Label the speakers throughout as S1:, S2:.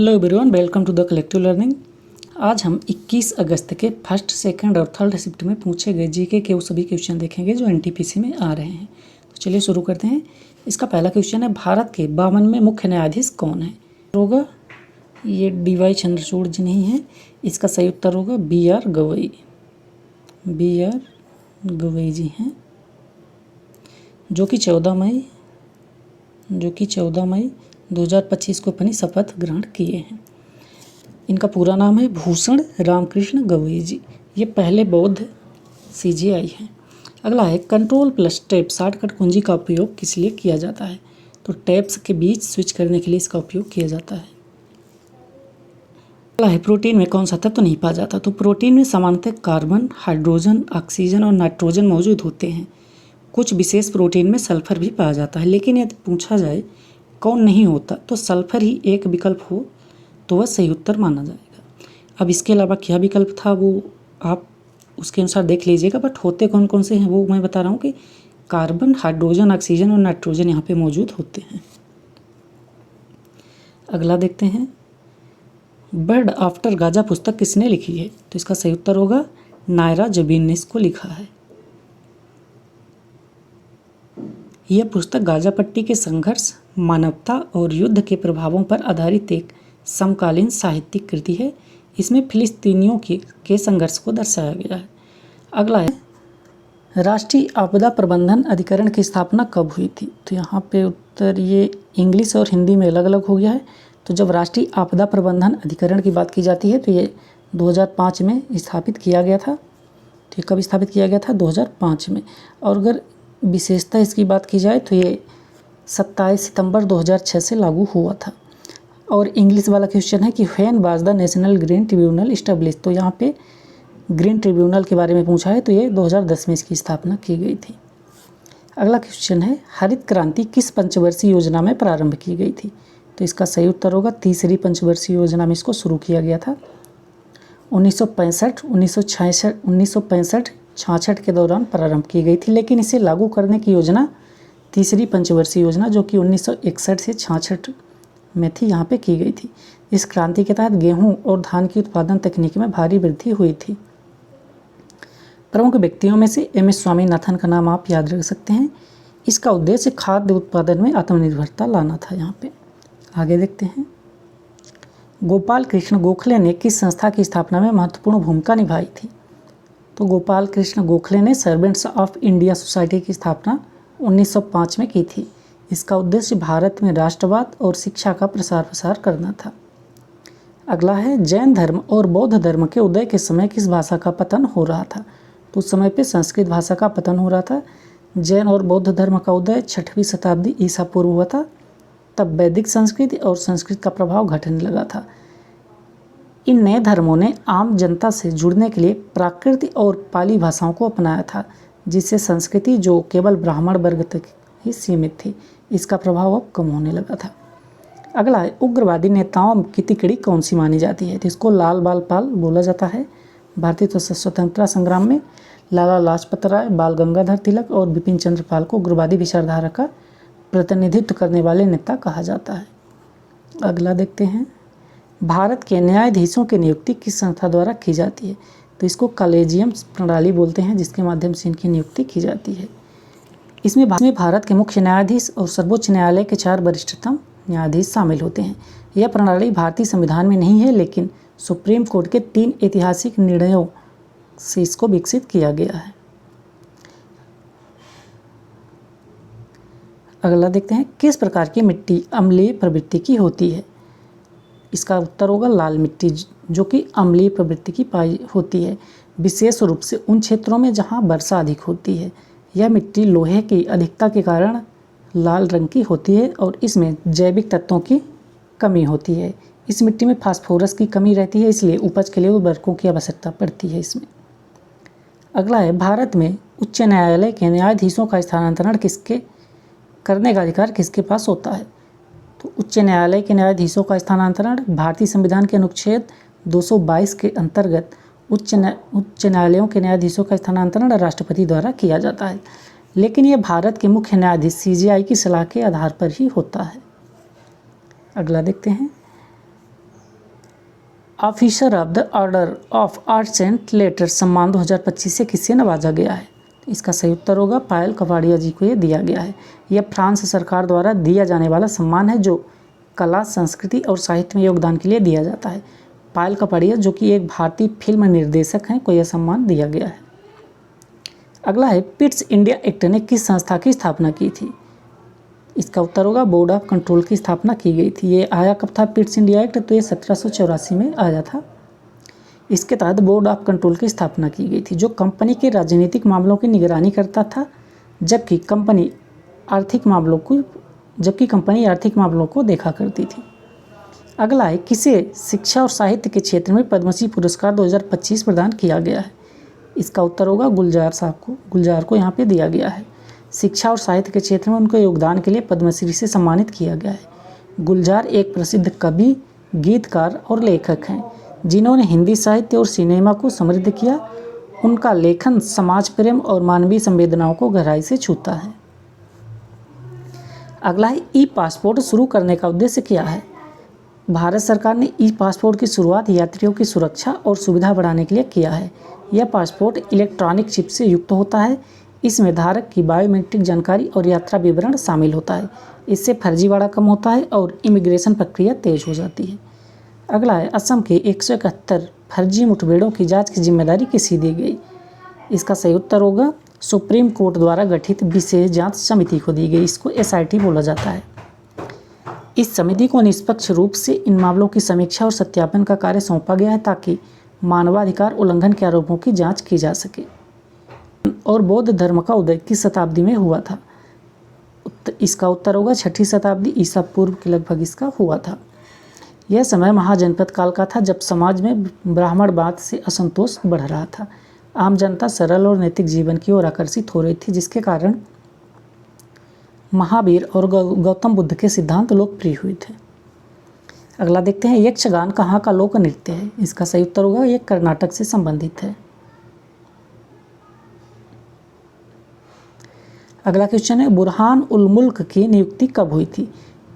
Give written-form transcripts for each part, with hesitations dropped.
S1: Hello everyone, welcome to the collective learning. आज हम 21 अगस्त के फर्स्ट, सेकंड और थर्ड शिफ्ट में पूछे गए जीके के वो सभी क्वेश्चन देखेंगे जो एनटीपीसी में आ रहे हैं। तो चलिए शुरू करते हैं। इसका पहला क्वेश्चन है, भारत के 52वें मुख्य न्यायाधीश कौन है? होगा ये DY चंद्रचूड़ जी नहीं है। इसका सही उत्तर होगा BR गवई। BR गवई जी हैं, जो कि 14 मई 2025 को अपनी शपथ ग्रहण किए हैं। इनका पूरा नाम है भूषण रामकृष्ण गवई जी। ये पहले बौद्ध CJI हैं। अगला है, कंट्रोल प्लस टैब शॉर्टकट कुंजी का उपयोग किस लिए किया जाता है? तो टैब्स के बीच स्विच करने के लिए इसका उपयोग किया जाता है। अगला है, प्रोटीन में कौन सा तत्व नहीं पाया जाता? तो प्रोटीन में सामान्यतः कार्बन, हाइड्रोजन, ऑक्सीजन और नाइट्रोजन मौजूद होते हैं। कुछ विशेष प्रोटीन में सल्फर भी पाया जाता है, लेकिन यदि पूछा जाए कौन नहीं होता तो सल्फर ही एक विकल्प हो तो वह सही उत्तर माना जाएगा। अब इसके अलावा क्या विकल्प था वो आप उसके अनुसार देख लीजिएगा, बट होते कौन कौन से हैं वो मैं बता रहा हूँ कि कार्बन, हाइड्रोजन, ऑक्सीजन और नाइट्रोजन यहाँ पे मौजूद होते हैं। अगला देखते हैं, बर्ड आफ्टर गाजा पुस्तक किसने लिखी है? तो इसका सही उत्तर होगा नायरा जबीन ने इसको लिखा है। यह पुस्तक गाजा पट्टी के संघर्ष, मानवता और युद्ध के प्रभावों पर आधारित एक समकालीन साहित्यिक कृति है। इसमें फिलिस्तीनियों के संघर्ष को दर्शाया गया है। अगला है, राष्ट्रीय आपदा प्रबंधन अधिकरण की स्थापना कब हुई थी? तो यहाँ पे उत्तर ये इंग्लिश और हिंदी में अलग अलग हो गया है। तो जब राष्ट्रीय आपदा प्रबंधन अधिकरण की बात की जाती है तो ये 2005 में स्थापित किया गया था। तो कब स्थापित किया गया था? 2005 में। और अगर विशेषता इसकी बात की जाए तो ये 27 सितंबर 2006 से लागू हुआ था। और इंग्लिश वाला क्वेश्चन है कि when was the national green tribunal establish? तो यहाँ पे ग्रीन ट्रिब्यूनल के बारे में पूछा है, तो ये 2010 में इसकी स्थापना की गई थी। अगला क्वेश्चन है, हरित क्रांति किस पंचवर्षीय योजना में प्रारंभ की गई थी? तो इसका सही उत्तर होगा तीसरी पंचवर्षीय योजना में इसको शुरू किया गया था। 1965, 1966 के दौरान प्रारंभ की गई थी, लेकिन इसे लागू करने की योजना तीसरी पंचवर्षीय योजना जो कि 1961 से 66 में थी, यहाँ पे की गई थी। इस क्रांति के तहत गेहूं और धान की उत्पादन तकनीक में भारी वृद्धि हुई थी। प्रमुख व्यक्तियों में से MS स्वामीनाथन का नाम आप याद रख सकते हैं। इसका उद्देश्य खाद्य उत्पादन में आत्मनिर्भरता लाना था। यहाँ पे आगे देखते हैं, गोपाल कृष्ण गोखले ने किस संस्था की स्थापना में महत्वपूर्ण भूमिका निभाई थी? तो गोपाल कृष्ण गोखले ने सर्वेंट्स ऑफ इंडिया सोसाइटी की स्थापना 1905 में की थी। इसका उद्देश्य भारत में राष्ट्रवाद और शिक्षा का प्रसार प्रसार करना था। अगला है, जैन धर्म और बौद्ध धर्म के उदय के समय किस भाषा का पतन हो रहा था? तो उस समय पे संस्कृत भाषा का पतन हो रहा था। जैन और बौद्ध धर्म का उदय 6वीं शताब्दी ईसा पूर्व हुआ था। तब वैदिक संस्कृति और संस्कृत का प्रभाव घटने लगा था। इन नए धर्मों ने आम जनता से जुड़ने के लिए प्राकृत और पाली भाषाओं को अपनाया था, जिससे संस्कृति जो केवल ब्राह्मण वर्ग तक ही सीमित थी, इसका प्रभाव अब कम होने लगा था। अगला है, उग्रवादी नेताओं की तिकड़ी कौन सी मानी जाती है? तो इसको लाल बाल पाल बोला जाता है। भारतीय स्वतंत्रता संग्राम में लाला लाजपत राय, बाल गंगाधर तिलक और बिपिन चंद्र पाल को उग्रवादी विचारधारा का प्रतिनिधित्व करने वाले नेता कहा जाता है। अगला देखते हैं, भारत के न्यायाधीशों की नियुक्ति किस संस्था द्वारा की जाती है? तो इसको कॉलेजियम प्रणाली बोलते हैं, जिसके माध्यम से इनकी नियुक्ति की जाती है। इसमें भारत के मुख्य न्यायाधीश और सर्वोच्च न्यायालय के 4 वरिष्ठतम न्यायाधीश शामिल होते हैं। यह प्रणाली भारतीय संविधान में नहीं है, लेकिन सुप्रीम कोर्ट के 3 ऐतिहासिक निर्णयों से इसको विकसित किया गया है। अगला देखते हैं, किस प्रकार की मिट्टी अम्लीय प्रवृत्ति की होती है? इसका उत्तर होगा लाल मिट्टी, जो कि अम्लीय प्रवृत्ति की पाई होती है, विशेष रूप से उन क्षेत्रों में जहां वर्षा अधिक होती है। यह मिट्टी लोहे की अधिकता के कारण लाल रंग की होती है और इसमें जैविक तत्वों की कमी होती है। इस मिट्टी में फास्फोरस की कमी रहती है, इसलिए उपज के लिए उर्वरकों की आवश्यकता पड़ती है इसमें। अगला है, भारत में उच्च न्यायालय के न्यायाधीशों का स्थानांतरण करने का अधिकार किसके पास होता है? तो उच्च न्यायालय के न्यायाधीशों का स्थानांतरण भारतीय संविधान के अनुच्छेद 222 के अंतर्गत उच्च न्यायालयों के न्यायाधीशों का स्थानांतरण राष्ट्रपति द्वारा किया जाता है, लेकिन यह भारत के मुख्य न्यायाधीश CJI की सलाह के आधार पर ही होता है। अगला देखते हैं, officer of the order of arts and letters सम्मान 2025 से किसे नवाजा गया है? इसका सही उत्तर होगा पायल कपाड़िया जी को ये दिया गया है। यह फ्रांस सरकार द्वारा दिया जाने वाला सम्मान है जो कला, संस्कृति और साहित्य में योगदान के लिए दिया जाता है। पायल कपाड़िया जो कि एक भारतीय फिल्म निर्देशक हैं को यह सम्मान दिया गया है। अगला है पिट्स इंडिया एक्ट ने किस संस्था की स्थापना की थी? इसका उत्तर होगा बोर्ड ऑफ कंट्रोल की स्थापना की गई थी। ये आया कब था पिट्स इंडिया एक्ट? तो ये 1784 में आया था। इसके तहत बोर्ड ऑफ कंट्रोल की स्थापना की गई थी जो कंपनी के राजनीतिक मामलों की निगरानी करता था, जबकि कंपनी आर्थिक मामलों को देखा करती थी। अगला है किसे शिक्षा और साहित्य के क्षेत्र में पद्मश्री पुरस्कार 2025 प्रदान किया गया है? इसका उत्तर होगा गुलजार को यहाँ पे दिया गया है। शिक्षा और साहित्य के क्षेत्र में उनके योगदान के लिए पद्मश्री से सम्मानित किया गया है। गुलजार एक प्रसिद्ध कवि, गीतकार और लेखक हैं जिन्होंने हिंदी साहित्य और सिनेमा को समृद्ध किया। उनका लेखन समाज प्रेम और मानवीय संवेदनाओं को गहराई से छूता है। अगला है ई पासपोर्ट शुरू करने का उद्देश्य क्या है? भारत सरकार ने ई पासपोर्ट की शुरुआत यात्रियों की सुरक्षा और सुविधा बढ़ाने के लिए किया है। यह पासपोर्ट इलेक्ट्रॉनिक चिप से युक्त होता है। इसमें धारक की बायोमेट्रिक जानकारी और यात्रा विवरण शामिल होता है। इससे फर्जीवाड़ा कम होता है और इमिग्रेशन प्रक्रिया तेज हो जाती है। अगला है असम के 171 फर्जी मुठभेड़ों की जांच की जिम्मेदारी किसे दी गई? इसका सही उत्तर होगा सुप्रीम कोर्ट द्वारा गठित विशेष जांच समिति को दी गई। इसको SIT बोला जाता है। इस समिति को निष्पक्ष रूप से इन मामलों की समीक्षा और सत्यापन का कार्य सौंपा गया है ताकि मानवाधिकार उल्लंघन के आरोपों की जांच की जा सके। और बौद्ध धर्म का उदय किस शताब्दी में हुआ था? इसका उत्तर होगा 6ठी शताब्दी ईसा पूर्व के लगभग इसका हुआ था। यह समय महाजनपद काल का था जब समाज में ब्राह्मणवाद से असंतोष बढ़ रहा था। आम जनता सरल और नैतिक जीवन की ओर आकर्षित हो रही थी, जिसके कारण महावीर और गौतम बुद्ध के सिद्धांत लोकप्रिय हुए थे। अगला देखते हैं यक्षगान कहाँ का लोक नृत्य है? इसका सही उत्तर होगा ये कर्नाटक से संबंधित है। अगला क्वेश्चन है बुरहान उल मुल्क की नियुक्ति कब हुई थी?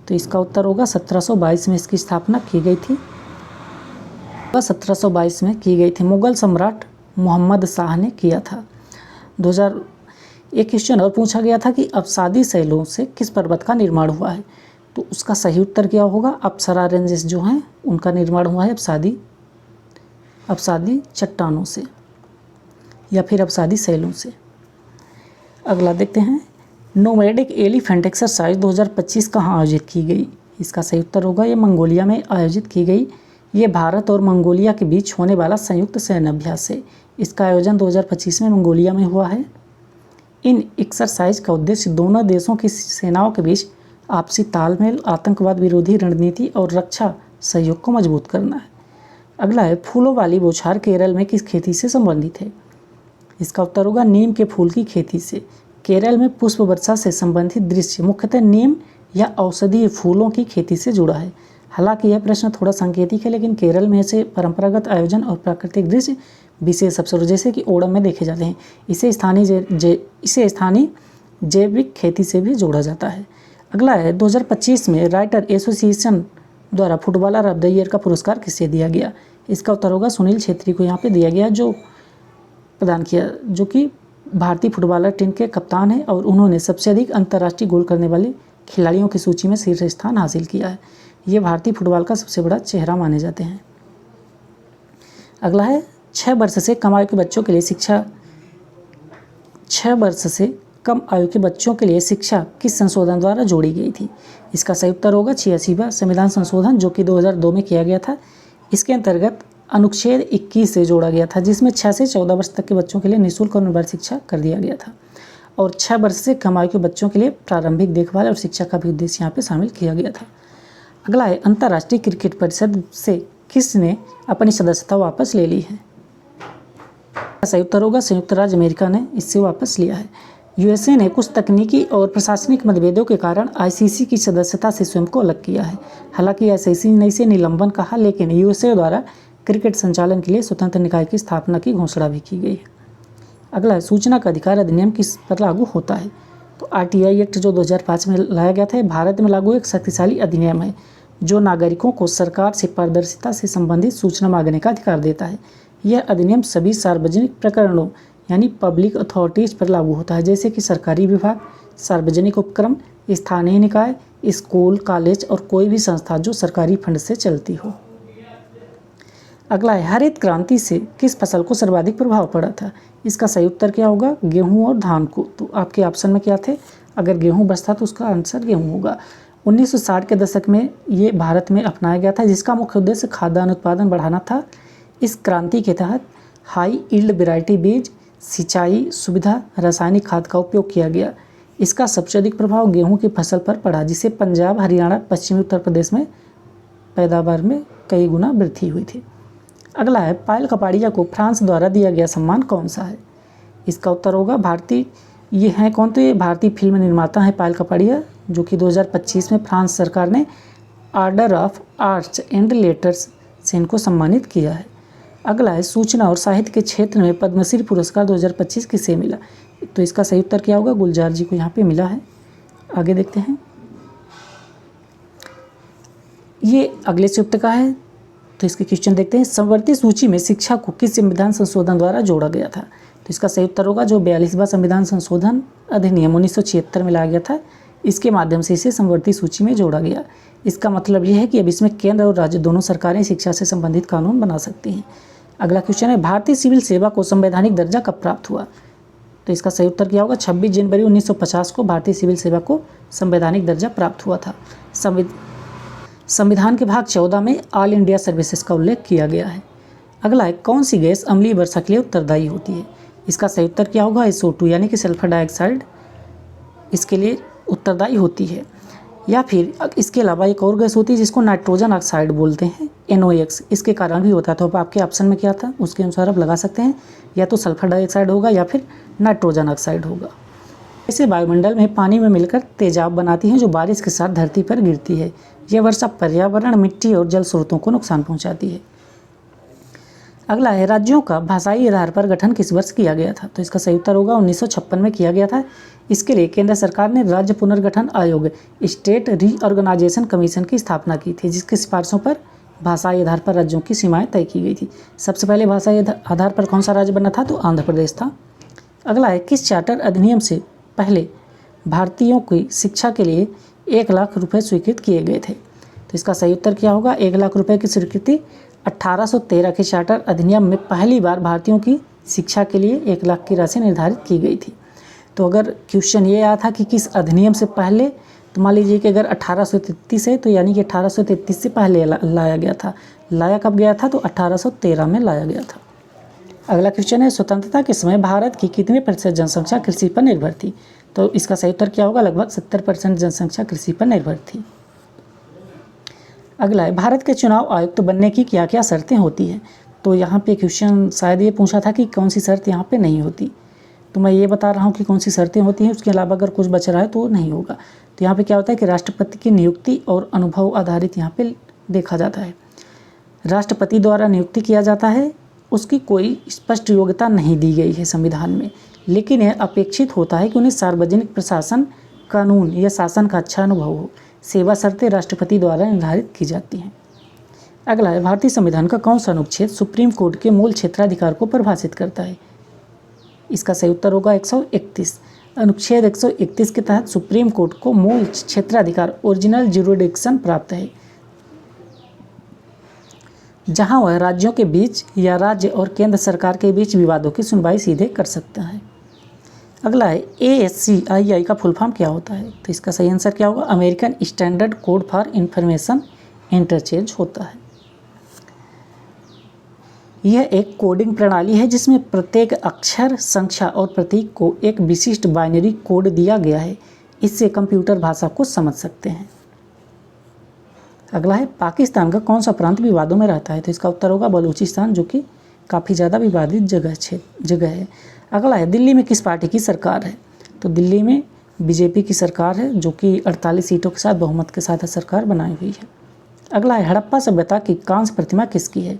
S1: तो इसका उत्तर होगा 1722 में इसकी स्थापना की गई थी। 1722 में की गई थी। मुगल सम्राट मोहम्मद शाह ने किया था। 2001 क्वेश्चन और पूछा गया था कि अप्सादी शैलों से किस पर्वत का निर्माण हुआ है? तो उसका सही उत्तर क्या होगा? अप्सरा रेंजेस जो हैं उनका निर्माण हुआ है अप्सादी चट्टानों से या फिर अप्सादी शैलों से। अगला देखते हैं नोमैडिक एलिफेंट एक्सरसाइज 2025 कहाँ आयोजित की गई? इसका सही उत्तर होगा ये मंगोलिया में आयोजित की गई। ये भारत और मंगोलिया के बीच होने वाला संयुक्त सैन्य अभ्यास है। इसका आयोजन 2025 में मंगोलिया में हुआ है। इन एक्सरसाइज का उद्देश्य दोनों देशों की सेनाओं के बीच आपसी तालमेल, आतंकवाद विरोधी रणनीति और रक्षा सहयोग को मजबूत करना है। अगला है फूलों वाली बौछार केरल में किस खेती से संबंधित है? इसका उत्तर होगा नीम के फूल की खेती से। केरल में पुष्प वर्षा से संबंधित दृश्य मुख्यतः नीम या औषधीय फूलों की खेती से जुड़ा है। हालांकि यह प्रश्न थोड़ा सांकेतिक है, लेकिन केरल में ऐसे परंपरागत आयोजन और प्राकृतिक दृश्य विशेष अवसर जैसे कि ओणम में देखे जाते हैं। इसे स्थानीय जैविक खेती से भी जोड़ा जाता है। अगला है 2025 में राइटर एसोसिएशन द्वारा फुटबॉलर ऑफ द ईयर का पुरस्कार किसे दिया गया? इसका उत्तर होगा सुनील छेत्री को यहाँ पे दिया गया, जो कि भारतीय फुटबॉलर टीम के कप्तान हैं और उन्होंने सबसे अधिक अंतर्राष्ट्रीय गोल करने वाले खिलाड़ियों की सूची में शीर्ष स्थान हासिल किया है। ये भारतीय फुटबॉल का सबसे बड़ा चेहरा माने जाते हैं। अगला है 6 वर्ष से कम आयु के बच्चों के लिए शिक्षा किस संशोधन द्वारा जोड़ी गई थी? इसका सही उत्तर होगा 86वां संविधान संशोधन जो कि 2002 में किया गया था। इसके अंतर्गत अनुच्छेद 21 से जोड़ा गया था, जिसमें 6 से 14 वर्ष तक के बच्चों के लिए निःशुल्क और निर्बाध शिक्षा कर दिया गया था और 6 वर्ष से कम आयु के बच्चों के लिए प्रारंभिक देखभाल और शिक्षा का भी उद्देश्य यहाँ पे शामिल किया गया था। अगला है अंतर्राष्ट्रीय क्रिकेट परिषद से किसने अपनी सदस्यता वापस ले ली है? सही उत्तर होगा संयुक्त राज्य अमेरिका ने इससे वापस लिया है। USA ने कुछ तकनीकी और प्रशासनिक मतभेदों के कारण ICC की सदस्यता से स्वयं को अलग किया है। हालांकि ICC ने इसे निलंबन कहा, लेकिन USA द्वारा क्रिकेट संचालन के लिए स्वतंत्र निकाय की स्थापना की घोषणा भी की गई है। अगला है सूचना का अधिकार अधिनियम किस पर लागू होता है? तो RTI एक्ट जो 2005 में लाया गया था, भारत में लागू एक शक्तिशाली अधिनियम है जो नागरिकों को सरकार से पारदर्शिता से संबंधित सूचना मांगने का अधिकार देता है। यह अधिनियम सभी सार्वजनिक प्रकरणों यानी पब्लिक अथॉरिटीज़ पर लागू होता है, जैसे कि सरकारी विभाग, सार्वजनिक उपक्रम, स्थानीय निकाय, स्कूल, कॉलेज और कोई भी संस्था जो सरकारी फंड से चलती हो। अगला है, हरित क्रांति से किस फसल को सर्वाधिक प्रभाव पड़ा था? इसका सही उत्तर क्या होगा? गेहूं और धान को। तो आपके ऑप्शन में क्या थे? अगर गेहूं बचता तो उसका आंसर गेहूं होगा। 1960 के दशक में ये भारत में अपनाया गया था, जिसका मुख्य उद्देश्य खाद्यान्न उत्पादन बढ़ाना था। इस क्रांति के तहत हाई यील्ड वैरायटी बीज, सिंचाई सुविधा, रासायनिक खाद का उपयोग किया गया। इसका सबसे अधिक प्रभाव गेहूं की फसल पर पड़ा, जिससे पंजाब, हरियाणा, पश्चिमी उत्तर प्रदेश में पैदावार में कई गुना वृद्धि हुई थी। अगला है, पायल कपाड़िया को फ्रांस द्वारा दिया गया सम्मान कौन सा है? इसका उत्तर होगा भारतीय। ये हैं कौन? तो ये भारतीय फिल्म निर्माता हैं पायल कपाड़िया, जो कि 2025 में फ्रांस सरकार ने order of arts and letters से इनको सम्मानित किया है। अगला है, सूचना और साहित्य के क्षेत्र में पद्मश्री पुरस्कार 2025 किसे मिला? तो इसका सही उत्तर क्या होगा? गुलजार जी को यहाँ पे मिला है। आगे देखते हैं, ये अगले चैप्टर का है, तो इसके क्वेश्चन देखते हैं। समवर्ती सूची में शिक्षा को किस संविधान संशोधन द्वारा जोड़ा गया था? तो इसका सही उत्तर होगा जो 42वां संविधान संशोधन अधिनियम 1976 में लाया गया था, इसके माध्यम से इसे समवर्ती सूची में जोड़ा गया। इसका मतलब यह है कि अब इसमें केंद्र और राज्य दोनों सरकारें शिक्षा से संबंधित कानून बना सकती हैं। अगला क्वेश्चन है, भारतीय सिविल सेवा को संवैधानिक दर्जा कब प्राप्त हुआ? तो इसका सही उत्तर क्या होगा? 26 जनवरी 1950 को भारतीय सिविल सेवा को संवैधानिक दर्जा प्राप्त हुआ था। संविधान के भाग 14 में ऑल इंडिया सर्विसेज का उल्लेख किया गया है। अगला है, कौन सी गैस अम्लीय वर्षा के लिए उत्तरदायी होती है? इसका सही उत्तर क्या होगा? SO2 यानी कि सल्फर डाइऑक्साइड इसके लिए उत्तरदायी होती है। या फिर इसके अलावा एक और गैस होती है जिसको नाइट्रोजन ऑक्साइड बोलते हैं, NOx, इसके कारण भी होता है। तो अब आपके ऑप्शन में क्या था उसके अनुसार आप लगा सकते हैं, या तो सल्फर डाइऑक्साइड होगा या फिर नाइट्रोजन ऑक्साइड होगा। इसे वायुमंडल में पानी में मिलकर तेजाब बनाती हैं, जो बारिश के साथ धरती पर गिरती है। यह वर्षा पर्यावरण, मिट्टी और जल स्रोतों को नुकसान पहुंचाती है। अगला है, राज्यों का भाषाई आधार पर गठन किस वर्ष किया गया था? तो इसका सही उत्तर होगा 1956 में किया गया था। इसके लिए केंद्र सरकार ने राज्य पुनर्गठन आयोग, स्टेट रीऑर्गेनाइजेशन कमीशन की स्थापना की थी, जिसकी सिफारिशों पर भाषाई आधार पर राज्यों की सीमाएं तय की गई थी। सबसे पहले भाषाई आधार पर कौन सा राज्य बना था? तो आंध्र प्रदेश था। अगला है, किस चार्टर अधिनियम से पहले भारतीयों की शिक्षा के लिए 1 लाख रुपए स्वीकृत किए गए थे? तो इसका सही उत्तर क्या होगा? 1 लाख रुपए की स्वीकृति 1813 के चार्टर अधिनियम में पहली बार भारतीयों की शिक्षा के लिए 1 लाख की राशि निर्धारित की गई थी। तो अगर क्वेश्चन ये आया था कि किस अधिनियम से पहले, तो मान लीजिए कि अगर 1833 है, तो यानी कि 1833 से पहले लाया गया था। लाया कब गया था? तो 1813 में लाया गया था। अगला क्वेश्चन है, स्वतंत्रता के समय भारत की कितने प्रतिशत जनसंख्या कृषि पर निर्भर थी? तो इसका सही उत्तर क्या होगा? लगभग 70% जनसंख्या कृषि पर निर्भर थी। अगला है, भारत के चुनाव आयुक्त बनने की क्या क्या शर्तें होती हैं? तो यहाँ पे क्वेश्चन शायद ये पूछा था कि कौन सी शर्त यहाँ पे नहीं होती, तो मैं ये बता रहा हूँ कि कौन सी शर्तें होती हैं, उसके अलावा अगर कुछ बच रहा है तो नहीं होगा। तो यहाँ पे क्या होता है कि राष्ट्रपति की नियुक्ति और अनुभव आधारित यहाँ पे देखा जाता है। राष्ट्रपति द्वारा नियुक्ति किया जाता है, उसकी कोई स्पष्ट योग्यता नहीं दी गई है संविधान में, लेकिन यह अपेक्षित होता है कि उन्हें सार्वजनिक प्रशासन, कानून या शासन का अच्छा अनुभव हो। सेवा शर्तें राष्ट्रपति द्वारा निर्धारित की जाती हैं। अगला है, भारतीय संविधान का कौन सा अनुच्छेद सुप्रीम कोर्ट के मूल क्षेत्राधिकार को परिभाषित करता है? इसका सही उत्तर होगा 131। अनुच्छेद 131 के तहत सुप्रीम कोर्ट को मूल क्षेत्राधिकार, ओरिजिनल ज्यूरिडिक्शन प्राप्त है, जहां वह राज्यों के बीच या राज्य और केंद्र सरकार के बीच विवादों की सुनवाई सीधे कर सकता है। अगला है, ASCII का फुल फॉर्म क्या होता है? तो इसका सही आंसर क्या होगा? American standard code for information interchange होता है। यह एक कोडिंग प्रणाली है जिसमें प्रत्येक अक्षर, संख्या और प्रतीक को एक विशिष्ट बाइनरी कोड दिया गया है। इससे कंप्यूटर भाषा को समझ सकते हैं। अगला है, पाकिस्तान का कौन सा प्रांत विवादों में रहता है? तो इसका उत्तर होगा बलूचिस्तान, जो कि काफ़ी ज़्यादा विवादित जगह है। अगला है, दिल्ली में किस पार्टी की सरकार है? तो दिल्ली में बीजेपी की सरकार है, जो कि 48 सीटों के साथ बहुमत के साथ सरकार बनाई हुई है। अगला है, हड़प्पा सभ्यता की कांस्य प्रतिमा किसकी है?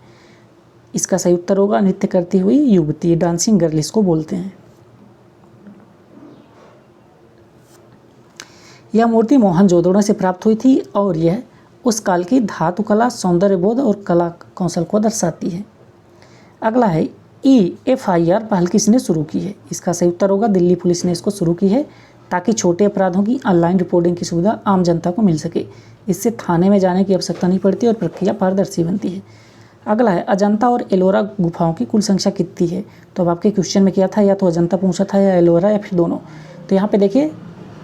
S1: इसका सही उत्तर होगा नृत्य करती हुई युवती, डांसिंग गर्ल इसको बोलते हैं। यह मूर्ति मोहनजोदड़ो से प्राप्त हुई थी और यह उस काल की धातु कला, सौंदर्य बोध और कला कौशल को दर्शाती है। अगला है EFIR पहल किसने शुरू की है? इसका सही उत्तर होगा दिल्ली पुलिस ने इसको शुरू की है, ताकि छोटे अपराधों की ऑनलाइन रिपोर्टिंग की सुविधा आम जनता को मिल सके। इससे थाने में जाने की आवश्यकता नहीं पड़ती और प्रक्रिया पारदर्शी बनती है। अगला है अजंता और एलोरा गुफाओं की कुल संख्या कितनी है? तो अब आपके क्वेश्चन में किया था, या तो अजंता पूछा था या एलोरा या फिर दोनों। तो यहाँ पे देखिए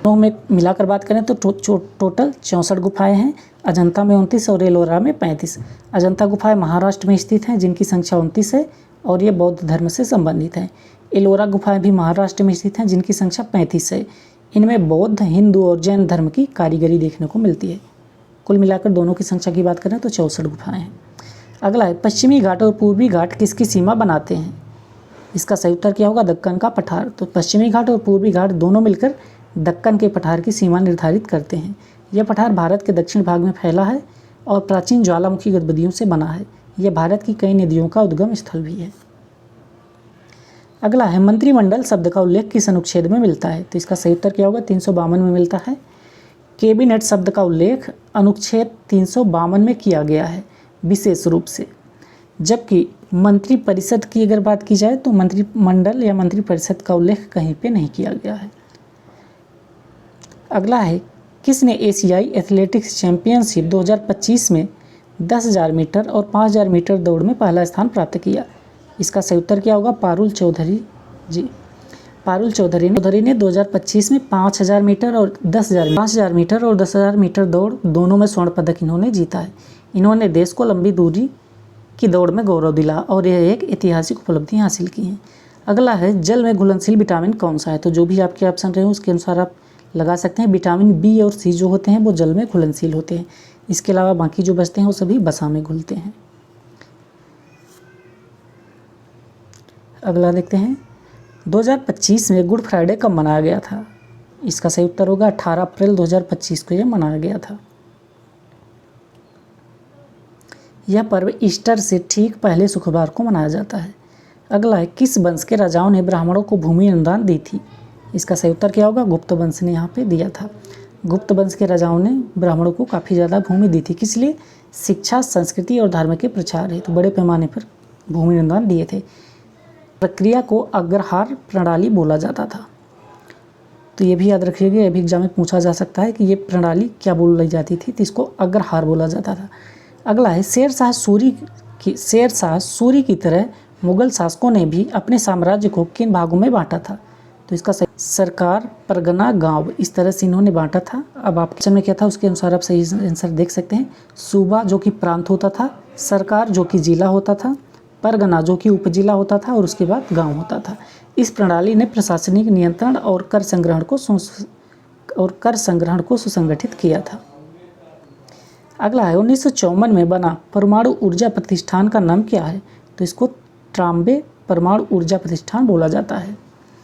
S1: दोनों में मिलाकर बात करें तो टोटल 64 गुफाएं हैं। अजंता में 29 और एलोरा में 35। अजंता गुफाएं महाराष्ट्र में स्थित हैं, जिनकी संख्या 29 है और ये बौद्ध धर्म से संबंधित हैं। एलोरा गुफाएं भी महाराष्ट्र में स्थित हैं, जिनकी संख्या 35 है। इनमें बौद्ध, हिंदू और जैन धर्म की कारीगरी देखने को मिलती है। कुल मिलाकर दोनों की संख्या की बात करें तो 64 गुफाएं हैं। अगला है पश्चिमी घाट और पूर्वी घाट किसकी सीमा बनाते हैं? इसका सही उत्तर क्या होगा? दक्कन का पठार। तो पश्चिमी घाट और पूर्वी घाट दोनों मिलकर दक्कन के पठार की सीमा निर्धारित करते हैं। यह पठार भारत के दक्षिण भाग में फैला है और प्राचीन ज्वालामुखी गतिविधियों से बना है। यह भारत की कई नदियों का उद्गम स्थल भी है। अगला है मंत्रिमंडल शब्द का उल्लेख किस अनुच्छेद में मिलता है? तो इसका सही उत्तर क्या होगा? 352 में मिलता है। कैबिनेट शब्द का उल्लेख अनुच्छेद 352 में किया गया है विशेष रूप से, जबकि मंत्रिपरिषद की अगर बात की जाए तो मंत्रिमंडल या मंत्रिपरिषद का उल्लेख कहीं पे नहीं किया गया है। अगला है किसने एशियाई एथलेटिक्स चैंपियनशिप 2025 में 10,000 मीटर और 5,000 मीटर दौड़ में पहला स्थान प्राप्त किया? इसका सही उत्तर क्या होगा? पारुल चौधरी जी। पारुल चौधरी ने 2025 में 5,000 मीटर और 10,000 मीटर और 10,000 मीटर दौड़ दोनों में स्वर्ण पदक इन्होंने जीता है। इन्होंने देश को लंबी दूरी की दौड़ में गौरव दिला और यह एक ऐतिहासिक उपलब्धि हासिल की है। अगला है जल में घुलनशील विटामिन कौन सा है? तो जो भी आपके ऑप्शन रहे उसके अनुसार आप लगा सकते हैं। विटामिन बी और सी जो होते हैं वो जल में घुलनशील होते हैं। इसके अलावा बाकी जो बचते हैं वो सभी वसा में घुलते हैं। अगला देखते हैं 2025 में गुड फ्राइडे कब मनाया गया था? इसका सही उत्तर होगा 18 अप्रैल 2025 को यह मनाया गया था। यह पर्व ईस्टर से ठीक पहले शुक्रवार को मनाया जाता है। अगला है किस वंश के राजाओं ने ब्राह्मणों को भूमि अनुदान दी थी? इसका सही उत्तर क्या होगा? गुप्त वंश ने यहाँ पे दिया था। गुप्त वंश के राजाओं ने ब्राह्मणों को काफ़ी ज़्यादा भूमि दी थी। किस लिए? शिक्षा, संस्कृति और धर्म के प्रचार हेतु बड़े पैमाने पर भूमि अनुदान दिए थे। प्रक्रिया को अग्रहार प्रणाली बोला जाता था। तो ये भी याद रखिएगा, ये भी एग्जाम में पूछा जा सकता है कि ये प्रणाली क्या बोली जाती थी, तो इसको अग्रहार बोला जाता था। अगला है शेर शाह सूरी की तरह मुगल शासकों ने भी अपने साम्राज्य को किन भागों में बांटा था? तो इसका सरकार, परगना, गांव, इस तरह से इन्होंने बांटा था। अब आपके क्वेश्चन में क्या था उसके अनुसार आप सही आंसर देख सकते हैं। सूबा जो कि प्रांत होता था, सरकार जो कि जिला होता था, परगना जो कि उपजिला होता था और उसके बाद गांव होता था। इस प्रणाली ने प्रशासनिक नियंत्रण और कर संग्रहण को सुसंगठित किया था। अगला है 1954 में बना परमाणु ऊर्जा प्रतिष्ठान का नाम क्या है? तो इसको ट्राम्बे परमाणु ऊर्जा प्रतिष्ठान बोला जाता है।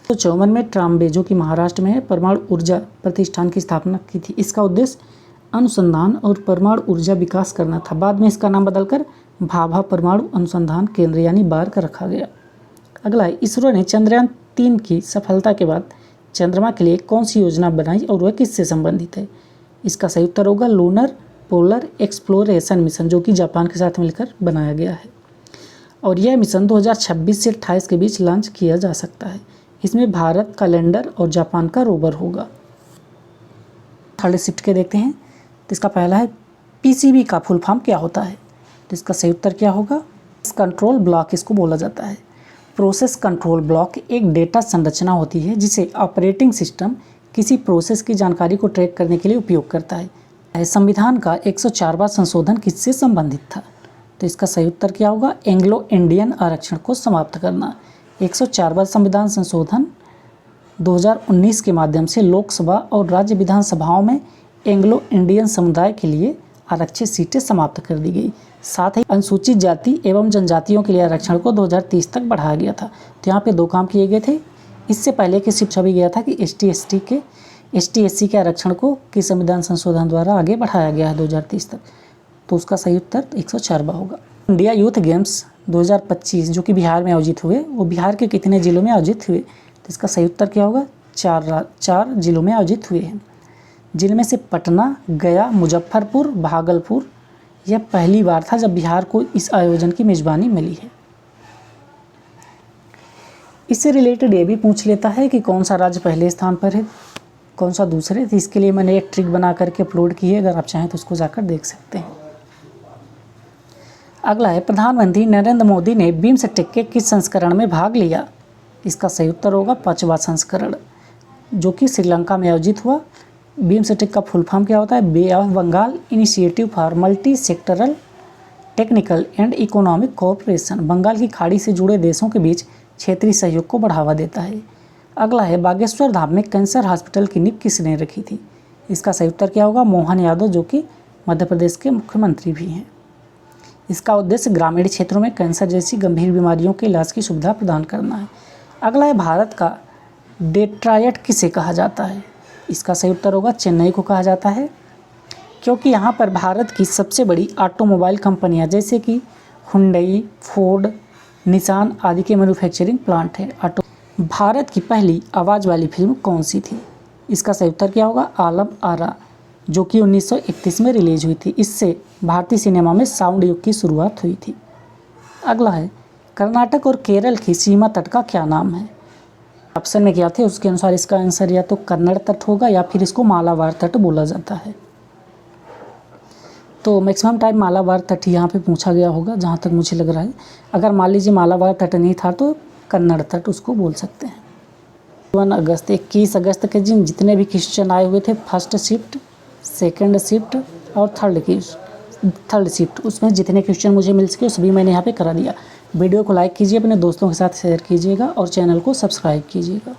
S1: तो 54 में ट्राम्बे जो कि महाराष्ट्र में है परमाणु ऊर्जा प्रतिष्ठान की स्थापना की थी। इसका उद्देश्य अनुसंधान और परमाणु ऊर्जा विकास करना था। बाद में इसका नाम बदलकर भाभा परमाणु अनुसंधान केंद्र यानी बार्क रखा गया। अगला है इसरो ने चंद्रयान 3 की सफलता के बाद चंद्रमा के लिए कौन सी योजना बनाई और वह किससे संबंधित है? इसका सही उत्तर होगा लूनर पोलर एक्सप्लोरेशन मिशन, जो कि जापान के साथ मिलकर बनाया गया है और यह मिशन 2026 से 28 के बीच लॉन्च किया जा सकता है। इसमें भारत का लैंडर और जापान का रोवर होगा। थर्ड शिफ्ट के देखते हैं। तो इसका पहला है पीसीबी का फुल फॉर्म क्या होता है? तो इसका सही उत्तर क्या होगा? कंट्रोल ब्लॉक इसको बोला जाता है। प्रोसेस कंट्रोल ब्लॉक एक डेटा संरचना होती है जिसे ऑपरेटिंग सिस्टम किसी प्रोसेस की जानकारी को ट्रैक करने के लिए उपयोग करता है। संविधान का 104वां संशोधन किससे संबंधित था? तो इसका सही उत्तर क्या होगा? एंग्लो इंडियन आरक्षण को समाप्त करना। 104वां संविधान संशोधन 2019 के माध्यम से लोकसभा और राज्य विधानसभाओं में एंग्लो इंडियन समुदाय के लिए आरक्षित सीटें समाप्त कर दी गई। साथ ही अनुसूचित जाति एवं जनजातियों के लिए आरक्षण को 2030 तक बढ़ाया गया था। तो यहाँ पे दो काम किए गए थे। इससे पहले की शिफ्ट भी गया था कि ST/SC के आरक्षण को किस संविधान संशोधन द्वारा आगे बढ़ाया गया है 2030 तक। तो उसका सही उत्तर 104वां होगा। इंडिया यूथ गेम्स 2025 जो कि बिहार में आयोजित हुए, वो बिहार के कितने जिलों में आयोजित हुए? तो इसका सही उत्तर क्या होगा? 4 जिलों में आयोजित हुए हैं। जिनमें से पटना, गया, मुजफ्फरपुर, भागलपुर यह पहली बार था जब बिहार को इस आयोजन की मेज़बानी मिली है। इससे रिलेटेड ये भी पूछ लेता है कि कौन सा राज्य पहले स्थान पर है, कौन सा दूसरे। तो इसके लिए मैंने एक ट्रिक बना करके अपलोड की है, अगर आप चाहें तो उसको जाकर देख सकते हैं। अगला है, प्रधानमंत्री नरेंद्र मोदी ने बिम्सटेक के किस संस्करण में भाग लिया? इसका सही उत्तर होगा 5वां संस्करण, जो कि श्रीलंका में आयोजित हुआ। बिम्सटेक का फुल फॉर्म क्या होता है? Bay of Bengal initiative for multi sectoral technical and economic cooperation. Bengal की खाड़ी से जुड़े देशों के बीच क्षेत्रीय सहयोग को बढ़ावा देता है। अगला है, बागेश्वर धाम में कैंसर हॉस्पिटल की नींव किसने रखी थी? इसका सही उत्तर क्या होगा? मोहन यादव, जो कि मध्य प्रदेश के मुख्यमंत्री भी हैं। इसका उद्देश्य ग्रामीण क्षेत्रों में कैंसर जैसी गंभीर बीमारियों के इलाज की सुविधा प्रदान करना है। अगला है, भारत का डेट्रॉयट किसे कहा जाता है? इसका सही उत्तर होगा चेन्नई को कहा जाता है, क्योंकि यहाँ पर भारत की सबसे बड़ी ऑटोमोबाइल कंपनियाँ जैसे कि हुंडई, फोर्ड, निसान आदि के मैन्युफैक्चरिंग प्लांट है। भारत की पहली आवाज़ वाली फिल्म कौन सी थी? इसका सही उत्तर क्या होगा? आलम आरा, जो कि 1931 में रिलीज हुई थी। इससे भारतीय सिनेमा में साउंड युग की शुरुआत हुई थी। अगला है, कर्नाटक और केरल की सीमा तट का क्या नाम है? ऑप्शन में क्या थे उसके अनुसार इसका आंसर या तो कन्नड़ तट होगा या फिर इसको मालाबार तट बोला जाता है। तो मैक्सिमम टाइम मालाबार तट यहाँ पे पूछा गया होगा जहाँ तक मुझे लग रहा है। अगर मान लीजिए मालाबार तट नहीं था तो कन्नड़ तट उसको बोल सकते हैं। 21 अगस्त के दिन जितने भी क्वेश्चन आए हुए थे, फर्स्ट शिफ्ट, सेकंड शिफ्ट और थर्ड शिफ्ट, उसमें जितने क्वेश्चन मुझे मिल सके सभी मैंने यहाँ पे करा दिया। वीडियो को लाइक कीजिए, अपने दोस्तों के साथ शेयर कीजिएगा और चैनल को सब्सक्राइब कीजिएगा।